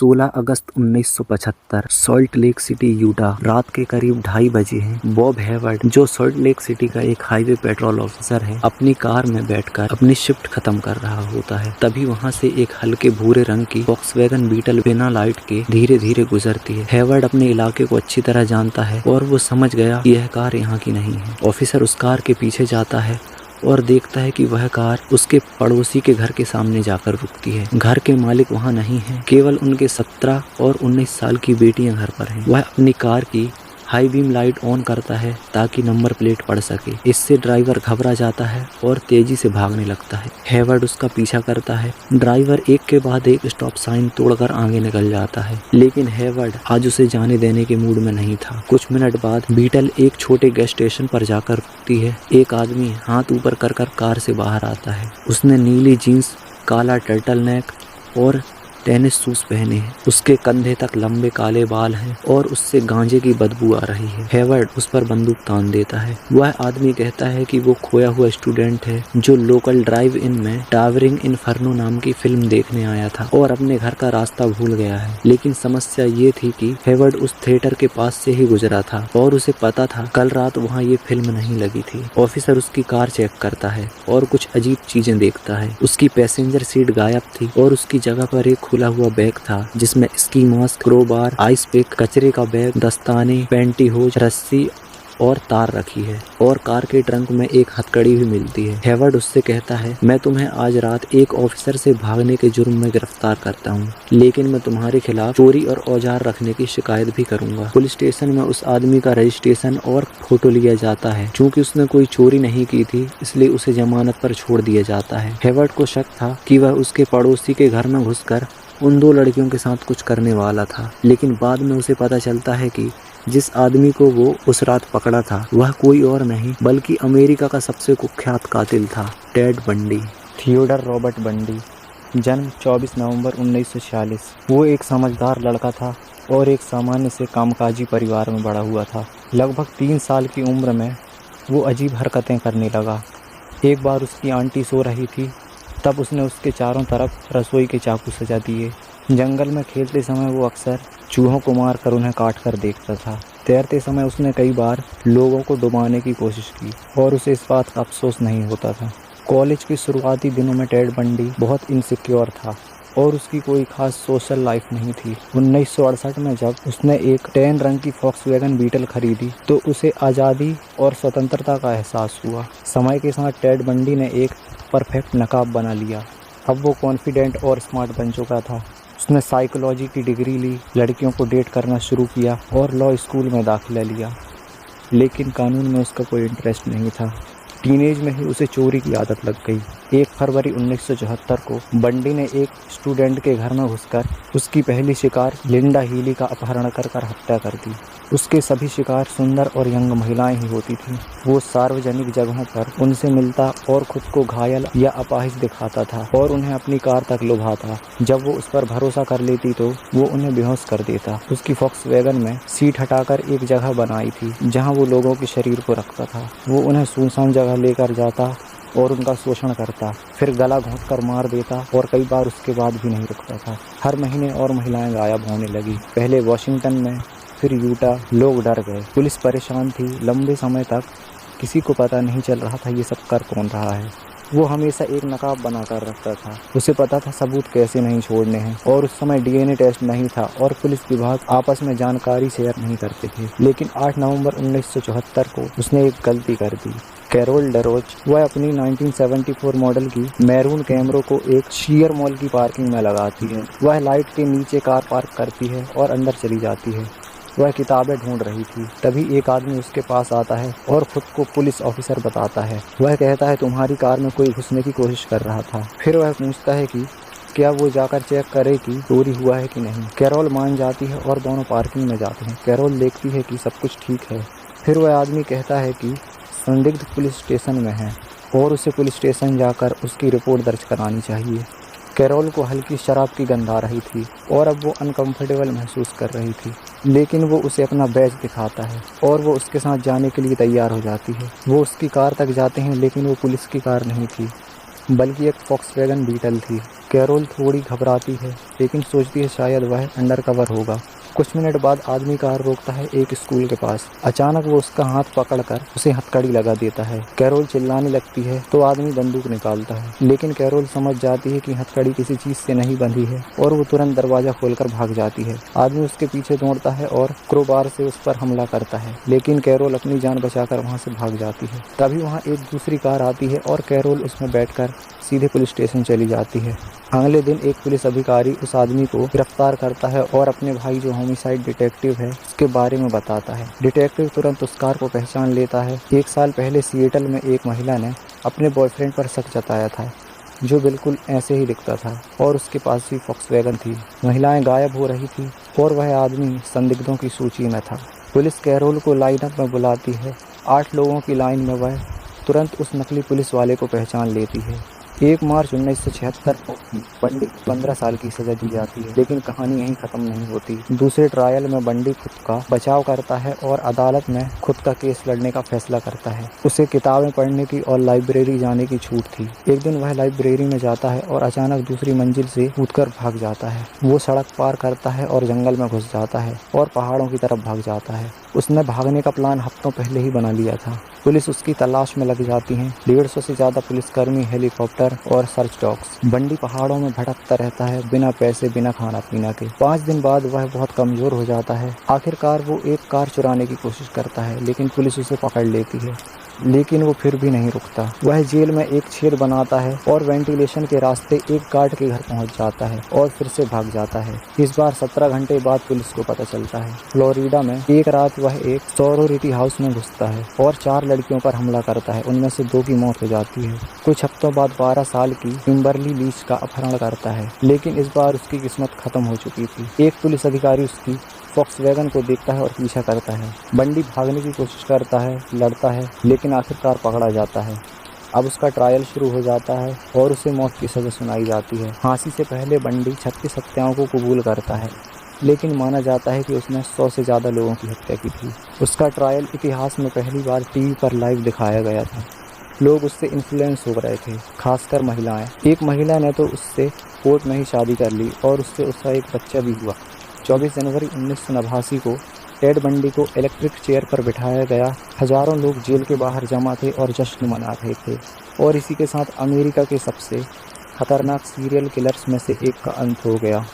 16 अगस्त 1975 salt lake city, Utah. रात के करीब 2:30 बजे हैं। बॉब हेवर्ड, जो सॉल्ट लेक सिटी का एक हाईवे पेट्रोल ऑफिसर है, अपनी कार में बैठकर अपनी शिफ्ट खत्म कर रहा होता है। तभी वहाँ से एक हल्के भूरे रंग की वॉक्सवैगन बीटल बिना लाइट के धीरे धीरे गुजरती है। हेवर्ड अपने इलाके को अच्छी तरह जानता है और वो समझ गया कि यह कार यहाँ की नहीं है। ऑफिसर उस कार के पीछे जाता है और देखता है कि वह कार उसके पड़ोसी के घर के सामने जाकर रुकती है। घर के मालिक वहाँ नहीं हैं, केवल उनके 17 और 19 साल की बेटियां घर पर हैं। वह अपनी कार की हाई बीम लाइट ऑन करता है ताकि नंबर प्लेट पढ़ सके। इससे ड्राइवर घबरा जाता है और तेजी से भागने लगता है। हेवर्ड उसका पीछा करता है। ड्राइवर एक के बाद एक स्टॉप साइन तोड़कर आगे निकल जाता है, लेकिन हेवर्ड आज उसे जाने देने के मूड में नहीं था। कुछ मिनट बाद बीटल एक छोटे गैस स्टेशन पर जाकर रुकती है। एक आदमी हाथ ऊपर कर कार से बाहर आता है। उसने नीली जीन्स, काला टर्टल नेक और टेनिस शूज पहने हैं। उसके कंधे तक लंबे काले बाल हैं और उससे गांजे की बदबू आ रही है। हेवर्ड उस पर बंदूक तान देता है। वह आदमी कहता है कि वो खोया हुआ स्टूडेंट है जो लोकल ड्राइव इन में टावरिंग इन्फर्नो नाम की फिल्म देखने आया था और अपने घर का रास्ता भूल गया है। लेकिन समस्या ये थी कि हेवर्ड उस थिएटर के पास से ही गुजरा था और उसे पता था कल रात वहाँ ये फिल्म नहीं लगी थी। ऑफिसर उसकी कार चेक करता है और कुछ अजीब चीजें देखता है। उसकी पैसेंजर सीट गायब थी और उसकी जगह पर एक खुला हुआ बैग था जिसमें ski mask, crowbar, ice pick, कचरे का बैग, दस्ताने, पैंटीहोज, रस्सी और तार रखी है और कार के ट्रंक में एक हथकड़ी भी मिलती है। हेवर्ड उससे कहता है, मैं तुम्हें आज रात एक ऑफिसर से भागने के जुर्म में गिरफ्तार करता हूँ, लेकिन मैं तुम्हारे खिलाफ चोरी और औजार रखने की शिकायत भी करूंगा। पुलिस स्टेशन में उस आदमी का रजिस्ट्रेशन और फोटो लिया जाता है। चूँकि उसने कोई चोरी नहीं की थी, इसलिए उसे जमानत पर छोड़ दिया जाता है। हेवर्ड को शक था कि वह उसके पड़ोसी के घर में घुसकर उन 2 लड़कियों के साथ कुछ करने वाला था, लेकिन बाद में उसे पता चलता है कि जिस आदमी को वो उस रात पकड़ा था वह कोई और नहीं बल्कि अमेरिका का सबसे कुख्यात कातिल था, टेड बंडी। थियोडर रॉबर्ट बंडी, जन्म 24 नवंबर 1946। वो एक समझदार लड़का था और एक सामान्य से कामकाजी परिवार में बड़ा हुआ था। लगभग 3 साल की उम्र में वो अजीब हरकतें करने लगा। एक बार उसकी आंटी सो रही थी, तब उसने उसके चारों तरफ रसोई के चाकू सजा दिए। जंगल में खेलते समय वो अक्सर चूहों को मारकर उन्हें काट कर देखता था। तैरते समय उसने कई बार लोगों को डुबाने की कोशिश की और उसे इस बात का अफसोस नहीं होता था। कॉलेज के शुरुआती दिनों में टेड बंडी बहुत इनसिक्योर था और उसकी कोई खास सोशल लाइफ नहीं थी। 1968 में जब उसने एक टैन रंग की वॉक्सवैगन बीटल खरीदी तो उसे आज़ादी और स्वतंत्रता का एहसास हुआ। समय के साथ टेड बंडी ने एक परफेक्ट नकाब बना लिया। अब वो कॉन्फिडेंट और स्मार्ट बन चुका था। उसने साइकोलॉजी की डिग्री ली, लड़कियों को डेट करना शुरू किया और लॉ स्कूल में दाखिला लिया, लेकिन कानून में उसका कोई इंटरेस्ट नहीं था। टीनेज में ही उसे चोरी की आदत लग गई। 1 फरवरी 1974 को बंडी ने एक स्टूडेंट के घर में घुसकर उसकी पहली शिकार लिंडा हीली का अपहरण कर हत्या कर दी। उसके सभी शिकार सुंदर और यंग महिलाएं ही होती थीं। वो सार्वजनिक जगहों पर उनसे मिलता और खुद को घायल या अपाहिज दिखाता था और उन्हें अपनी कार तक लुभाता। जब वो उस पर भरोसा कर लेती तो वो उन्हें बेहोश कर देता। उसकी वॉक्सवैगन में सीट हटाकर एक जगह बनाई थी जहाँ वो लोगों के शरीर को रखता था। वो उन्हें सुनसान जगह लेकर जाता और उनका शोषण करता, फिर गला घोंटकर मार देता और कई बार उसके बाद भी नहीं रुकता था। हर महीने और महिलाएं गायब होने लगी। पहले वॉशिंगटन में, फिर यूटा। लोग डर गए, पुलिस परेशान थी। लंबे समय तक किसी को पता नहीं चल रहा था ये सब कर कौन रहा है। वो हमेशा एक नकाब बनाकर रखता था। उसे पता था सबूत कैसे नहीं छोड़ने हैं और उस समय डीएनए टेस्ट नहीं था और पुलिस विभाग आपस में जानकारी शेयर नहीं करते थे। लेकिन 8 नवंबर 1974 को उसने एक गलती कर दी। कैरोल डरोज, वह अपनी 1974 मॉडल की मैरून कैमरो को एक शियर मॉल की पार्किंग में लगाती है। वह लाइट के नीचे कार पार्क करती है और अंदर चली जाती है। वह किताबें ढूंढ रही थी। तभी एक आदमी उसके पास आता है और खुद को पुलिस ऑफिसर बताता है। वह कहता है, तुम्हारी कार में कोई घुसने की कोशिश कर रहा था। फिर वह पूछता है कि क्या वो जाकर चेक करे कि चोरी हुआ है कि नहीं। कैरोल मान जाती है और दोनों पार्किंग में जाते हैं। कैरोल देखती है कि सब कुछ ठीक है। फिर वह आदमी कहता है कि संदिग्ध पुलिस स्टेशन में है और उसे पुलिस स्टेशन जाकर उसकी रिपोर्ट दर्ज करानी चाहिए। कैरोल को हल्की शराब की गंध आ रही थी और अब वो अनकंफर्टेबल महसूस कर रही थी, लेकिन वो उसे अपना बैज दिखाता है और वो उसके साथ जाने के लिए तैयार हो जाती है। वो उसकी कार तक जाते हैं, लेकिन वो पुलिस की कार नहीं थी बल्कि एक वॉक्सवैगन बीटल थी। कैरोल थोड़ी घबराती है, लेकिन सोचती है शायद वह अंडरकवर होगा। कुछ मिनट बाद आदमी कार रोकता है एक स्कूल के पास। अचानक वो उसका हाथ पकड़कर उसे हथकड़ी लगा देता है। कैरोल चिल्लाने लगती है तो आदमी बंदूक निकालता है, लेकिन कैरोल समझ जाती है कि हथकड़ी किसी चीज से नहीं बंधी है और वो तुरंत दरवाजा खोलकर भाग जाती है। आदमी उसके पीछे दौड़ता है और क्रोबार से उस पर हमला करता है, लेकिन कैरोल अपनी जान बचाकर वहाँ से भाग जाती है। तभी वहाँ एक दूसरी कार आती है और कैरोल उसमें बैठकर सीधे पुलिस स्टेशन चली जाती है। अगले दिन एक पुलिस अधिकारी उस आदमी को गिरफ्तार करता है और अपने भाई जो होमिसाइड डिटेक्टिव है उसके बारे में बताता है। डिटेक्टिव तुरंत उस कार को पहचान लेता है। 1 साल पहले सिएटल में एक महिला ने अपने बॉयफ्रेंड पर शक जताया था, जो बिल्कुल ऐसे ही दिखता था और उसके पास भी फॉक्सवैगन थी। महिलाएं गायब हो रही थी और वह आदमी संदिग्धों की सूची में था। पुलिस कैरोल को लाइनअप में बुलाती है। 8 लोगों की लाइन में वह तुरंत उस नकली पुलिस वाले को पहचान लेती है। 1 मार्च 1976 को बंडी 15 साल की सजा दी जाती है, लेकिन कहानी यहीं खत्म नहीं होती। दूसरे ट्रायल में बंडी खुद का बचाव करता है और अदालत में खुद का केस लड़ने का फैसला करता है। उसे किताबें पढ़ने की और लाइब्रेरी जाने की छूट थी। एक दिन वह लाइब्रेरी में जाता है और अचानक दूसरी मंजिल से कूदकर भाग जाता है। वो सड़क पार करता है और जंगल में घुस जाता है और पहाड़ों की तरफ भाग जाता है। उसने भागने का प्लान हफ्तों पहले ही बना लिया था। पुलिस उसकी तलाश में लग जाती है। 150 से ज्यादा पुलिसकर्मी, हेलीकॉप्टर और सर्च डॉग्स। बंडी पहाड़ों में भटकता रहता है, बिना पैसे, बिना खाना पीना के। 5 दिन बाद वह बहुत कमजोर हो जाता है। आखिरकार वो एक कार चुराने की कोशिश करता है, लेकिन पुलिस उसे पकड़ लेती है। लेकिन वो फिर भी नहीं रुकता। वह जेल में एक छेद बनाता है और वेंटिलेशन के रास्ते एक गार्ड के घर पहुंच जाता है और फिर से भाग जाता है। इस बार 17 घंटे बाद पुलिस को पता चलता है। फ्लोरिडा में एक रात वह एक सोरोरिटी हाउस में घुसता है और 4 लड़कियों पर हमला करता है। उनमें से 2 की मौत हो जाती है। कुछ हफ्तों बाद 12 साल की किम्बर्ली लीच का अपहरण करता है, लेकिन इस बार उसकी किस्मत खत्म हो चुकी थी। एक पुलिस अधिकारी उसकी फॉक्सवैगन को देखता है और पीछा करता है। बंडी भागने की कोशिश करता है, लड़ता है, लेकिन आखिरकार पकड़ा जाता है। अब उसका ट्रायल शुरू हो जाता है और उसे मौत की सजा सुनाई जाती है। फांसी से पहले बंडी 36 हत्याओं को कबूल करता है, लेकिन माना जाता है कि उसने 100 से ज़्यादा लोगों की हत्या की थी। उसका ट्रायल इतिहास में पहली बार टीवी पर लाइव दिखाया गया था। लोग उससे इन्फ्लुएंस हो रहे थे, खासकर महिलाएं। एक महिला ने तो उससे कोर्ट में ही शादी कर ली और उससे उसका एक बच्चा भी हुआ। 24 जनवरी 1989 को टेड बंडी को इलेक्ट्रिक चेयर पर बिठाया गया। हजारों लोग जेल के बाहर जमा थे और जश्न मना रहे थे। और इसी के साथ अमेरिका के सबसे खतरनाक सीरियल किलर्स में से एक का अंत हो गया।